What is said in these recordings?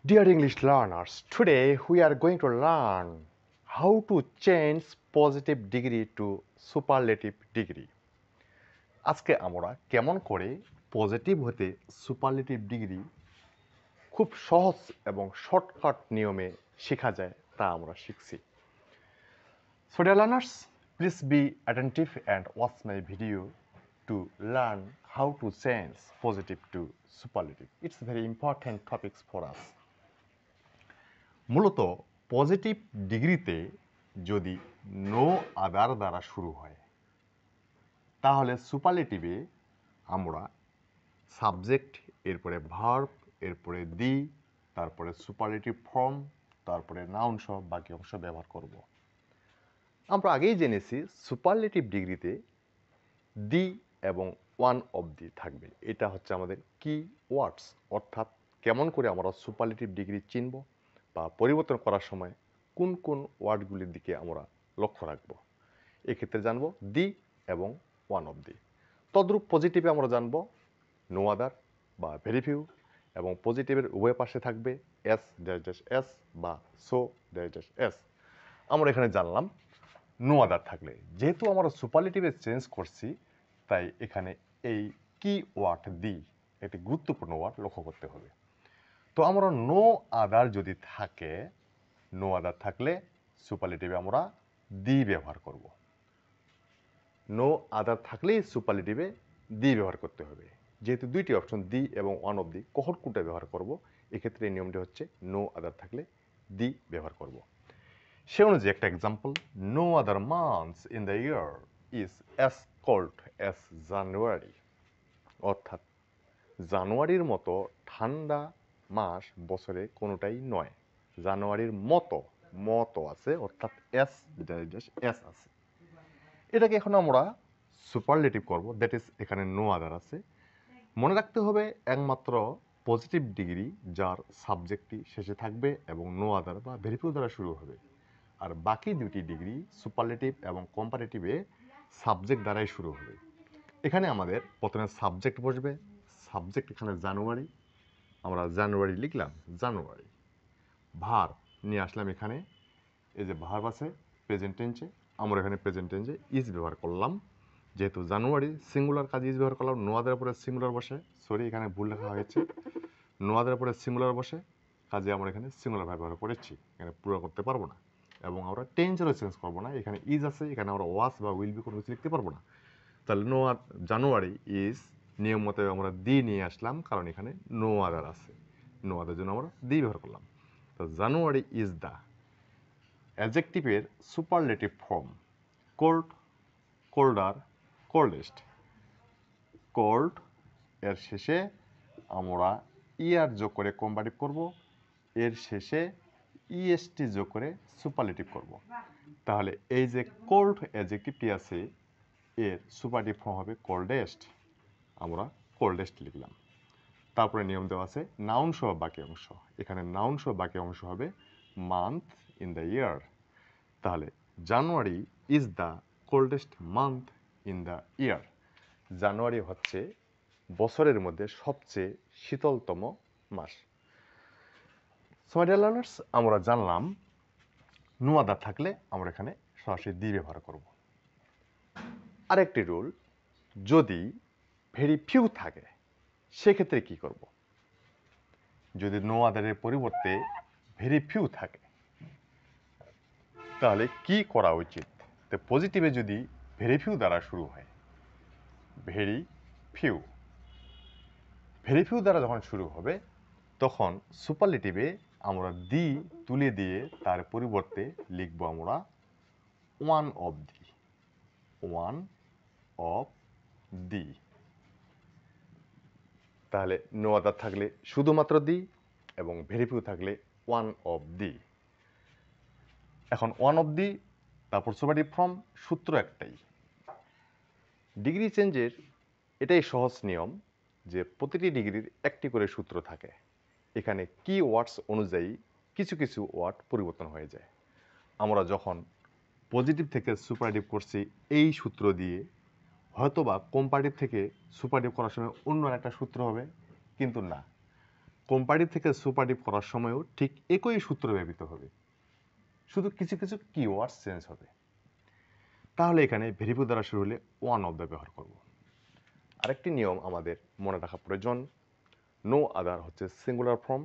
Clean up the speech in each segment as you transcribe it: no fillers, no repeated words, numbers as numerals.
Dear English learners, today we are going to learn how to change positive degree to superlative degree. আজকে আমরা কেমন করে positive হতে superlative degree খুব সহজ এবং শর্টকাট নিয়মে শেখা যায় তা আমরা শিখছি। So dear learners, please be attentive and watch my video to learn how to change positive to superlative. It's very important topics for us. মূলত পজিটিভ ডিগ্রিতে যদি নো আদার দ্বারা শুরু হয় তাহলে সুপারলেটিভে আমরা সাবজেক্ট, এরপরে ভার্ব, এরপরে দি, তারপরে সুপারলেটিভ ফর্ম, তারপরে নাউন সহ বাকি অংশ ব্যবহার করব। আমরা আগেই জেনেছি সুপারলেটিভ ডিগ্রিতে দি এবং ওয়ান অব দি থাকবে। এটা হচ্ছে আমাদের কি ওয়ার্ডস, অর্থাৎ কেমন করে আমরা সুপারলেটিভ ডিগ্রি চিনব বা পরিবর্তন করার সময় কোন কোন ওয়ার্ডগুলির দিকে আমরা লক্ষ্য রাখব। এক্ষেত্রে জানব দি এবং ওয়ান অব দি। তদ্রূপ পজিটিভে আমরা জানব নো আদার বা ভেরি ফিউ, এবং পজিটিভের উভয় পাশে থাকবে এস ড্যাশ ড্যাশ এস বা সো ড্যাশ ড্যাশ এস। আমরা এখানে জানলাম নো আদার থাকলে, যেহেতু আমরা সুপারলেটিভে চেঞ্জ করছি তাই এখানে এই কি ওয়ার্ড দি একটি গুরুত্বপূর্ণ ওয়ার্ড লক্ষ্য করতে হবে। তো আমরা নো আদার যদি থাকে, নো আদার থাকলে সুপারলেটিভে আমরা দি ব্যবহার করব। নো আদার থাকলেই সুপারলেটিভে দি ব্যবহার করতে হবে। যেহেতু দুইটি অপশন দি এবং ওয়ান অব দি, কখন কোনটা ব্যবহার করব, এক্ষেত্রে এই নিয়মটি হচ্ছে নো আদার থাকলে দি ব্যবহার করব। সে অনুযায়ী একটা example, no other months in the year is as cold as January, অর্থাৎ জানুয়ারির মতো ঠান্ডা মাস বছরে কোনোটাই নয়। জানুয়ারির মতো মতো আছে, অর্থাৎ এস এস আছে। এটাকে এখন আমরা সুপারলেটিভ করব, দ্যাট ইজ এখানে নো আদার আছে। মনে রাখতে হবে একমাত্র পজিটিভ ডিগ্রি যার সাবজেক্টটি শেষে থাকবে এবং নো আদার বা ভেরি ফিউ দ্বারা শুরু হবে, আর বাকি দুটি ডিগ্রি সুপারলেটিভ এবং কম্পারেটিভে সাবজেক্ট দ্বারাই শুরু হবে। এখানে আমাদের প্রথমে সাবজেক্ট বসবে। সাবজেক্ট এখানে জানুয়ারি, আমরা জানুয়ারি লিখলাম, জানুয়ারি। ভার্ব নিয়ে আসলাম এখানে, এই যে ভার্ব আছে প্রেজেন্ট টেন্সে, আমরা এখানে প্রেজেন্ট টেন্সে ইজ ব্যবহার করলাম। যেহেতু জানুয়ারি সিঙ্গুলার কাজে ইজ ব্যবহার করলাম, নো আদার পরে সিঙ্গুলার বসে, সরি এখানে ভুল লেখা হয়েছে, নো আদার পরে সিঙ্গুলার বসে, কাজে আমরা এখানে সিঙ্গুলার ভাবে ব্যবহার করেছি, এখানে পুরো করতে পারবো না। এবং আমরা টেন্সেরও চেঞ্জ করবো না, এখানে ইজ আছে, এখানে আমরা ওয়াস বা উইল বি কোনো কিছু লিখতে পারবো না। তাহলে জানুয়ারি ইজ নিয়ম মতো আমরা দি নিয়ে আসলাম, কারণ এখানে নো আদার আছে, নো আদার জন্য আমরা দি ব্যবহার করলাম। তো জানুয়ারি ইজ দ্য অ্যাডজেক্টিভের superlative form, cold, colder, coldest. Cold এর শেষে আমরা ইয়ার যোগ করে কম্পারেটিভ করব, এর শেষে ইএসটি যোগ করে সুপারলেটিভ করব। তাহলে এই যে কোল্ড অ্যাডজেক্টিভটি আছে এর সুপারলেটিভ ফর্ম হবে কোল্ডেস্ট, আমরা কোল্ডেস্ট লিখলাম। তারপরে নিয়ম দেওয়া আছে নাউন সহ বাকি অংশ, এখানে নাউন সহ বাকি অংশ হবে মান্থ ইন দ্য ইয়ার। তাহলে January is the coldest month in the year. January হচ্ছে বছরের মধ্যে সবচেয়ে শীতলতম মাস। সো মাই ডিয়ার লার্নার্স, আমরা জানলাম নো আদার থাকলে আমরা এখানে সরাসরি দি ব্যবহার করব। আরেকটি রুল, যদি ভেরি ফিউ থাকে সেক্ষেত্রে কি করব? যদি নো আদারের পরিবর্তে ভেরি ফিউ থাকে তাহলে কি করা উচিত? তো পজিটিভে যদি ভেরি ফিউ দ্বারা শুরু হয়, ভেরি ফিউ, ভেরি ফিউ দ্বারা যখন শুরু হবে তখন সুপারলেটিভে আমরা দি তুলে দিয়ে তার পরিবর্তে লিখব আমরা one of the, one of দি। তাহলে নো আদার থাকলে শুধুমাত্র দি এবং ভেরি ফিউ থাকলে ওয়ান অফ দি। এখন ওয়ান অফ দি, তারপর সুপারলেটিভ ফর্ম, সূত্র একটাই। ডিগ্রি চেঞ্জের এটাই সহজ নিয়ম যে প্রতিটি ডিগ্রির একটি করে সূত্র থাকে। এখানে কি ওয়ার্ডস অনুযায়ী কিছু কিছু ওয়ার্ড পরিবর্তন হয়ে যায়। আমরা যখন পজিটিভ থেকে সুপারলেটিভ করছি এই সূত্র দিয়ে, হয়তোবা কম্পারেটিভ থেকে সুপারলেটিভ করার সময় অন্য একটা সূত্র হবে, কিন্তু না, কম্পারেটিভ থেকে সুপারটিভ করার সময়ও ঠিক একই সূত্র ব্যবহৃত হবে, শুধু কিছু কিছু কিওয়ার্ড চেঞ্জ হবে। তাহলে এখানে ভেরি ফিউ দ্বারা শুরু হলে ওয়ান অফ দ্য ব্যবহার করব। আরেকটি নিয়ম আমাদের মনে রাখা প্রয়োজন, নো আদার হচ্ছে সিঙ্গুলার ফর্ম,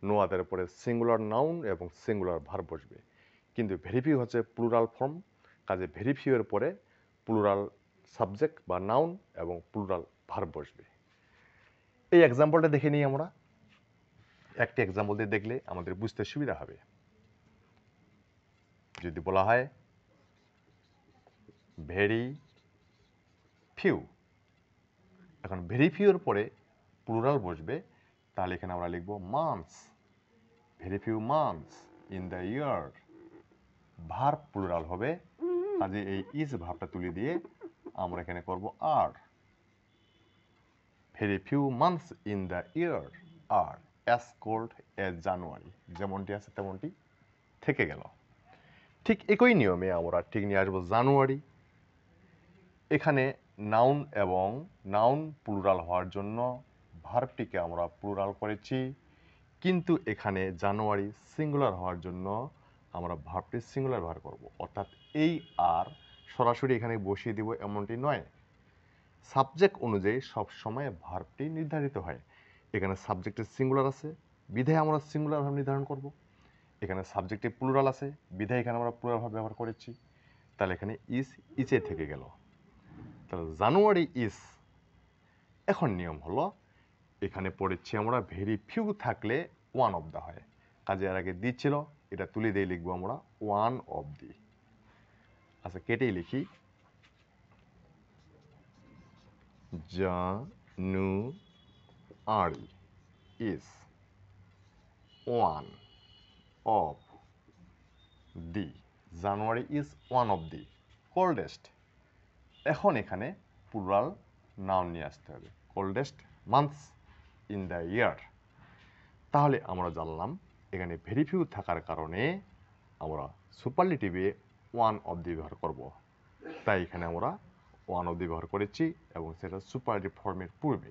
নো আদারের পরে সিঙ্গুলার নাউন এবং সিঙ্গুলার ভার্ব বসবে, কিন্তু ভেরি ফিউ হচ্ছে প্লুরাল ফর্ম, কাজে ভেরি ফিউ এর পরে প্লুরাল সাবজেক্ট বা নাউন এবং প্লুরাল ভার্ব বসবে। এই এক্সাম্পলটা দেখে নিই আমরা। একটি এক্সাম্পল দিয়ে দেখলে আমাদের বুঝতে সুবিধা হবে। যদি বলা হয় ভেরি ফিউ, এখন ভেরি ফিউ এর পরে প্লুরাল বসবে, তাহলে এখানে আমরা লিখব months, very few months in the year. Verb plural হবে, কাজে এই ইজ ভার্বটা তুলে দিয়ে আমরা এখানে করব আর। Very few months in the year are as cold as January, যেমনটি আছে তেমনটি থেকে গেল। ঠিক একই নিয়মে আমরা ঠিক নিয়ে আসবো জানুয়ারি। এখানে নাউন এবং নাউন প্লুরাল হওয়ার জন্য ভার্বটিকে আমরা প্লুরাল করেছি, কিন্তু এখানে জানুয়ারি সিঙ্গুলার হওয়ার জন্য আমরা ভার্বটি সিঙ্গুলার ব্যবহার করব। অর্থাৎ এই আর সরাসরি এখানে বসিয়ে দিব এমনটি নয়, সাবজেক্ট অনুযায়ী সবসময় ভার্বটি নির্ধারিত হয়। এখানে সাবজেক্টের সিঙ্গুলার আছে, বিধায় আমরা সিঙ্গুলার ভার্ব নির্ধারণ করব। এখানে সাবজেক্টে প্লুরাল আছে, বিধায় এখানে আমরা প্লুরাল ভার্ব ব্যবহার করেছি। তাহলে এখানে ইচে থেকে গেল। তাহলে জানুয়ারি ইজ। এখন নিয়ম হলো, এখানে পড়েছি আমরা ভেরি ফিউ থাকলে ওয়ান অফ দা হয়, কাজে এর আগে দি ছিল, এটা তুলে দিয়ে লিখবো আমরা ওয়ান অফ দি। আচ্ছা, কেটেই লিখি January is one of the. January is one of the coldest. এখন এখানে প্লুরাল নাউন নিয়ে আসতে হবে, coldest months in the year. তাহলে আমরা জানলাম এখানে ভেরি ফিউ থাকার কারণে আমরা সুপারলেটিভে ওয়ান অফ দি ব্যবহার করব, তাই এখানে আমরা ওয়ান অফ দি ব্যবহার করেছি এবং সেটা সুপারলেটিভ ফর্মের পূর্বে।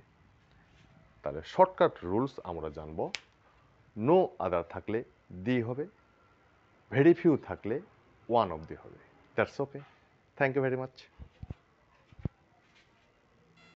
তাহলে শর্টকাট রুলস আমরা জানব, নো আদার থাকলে দি হবে, ভেরি ফিউ থাকলে ওয়ান অফ দি হবে। That's okay. Thank you very much.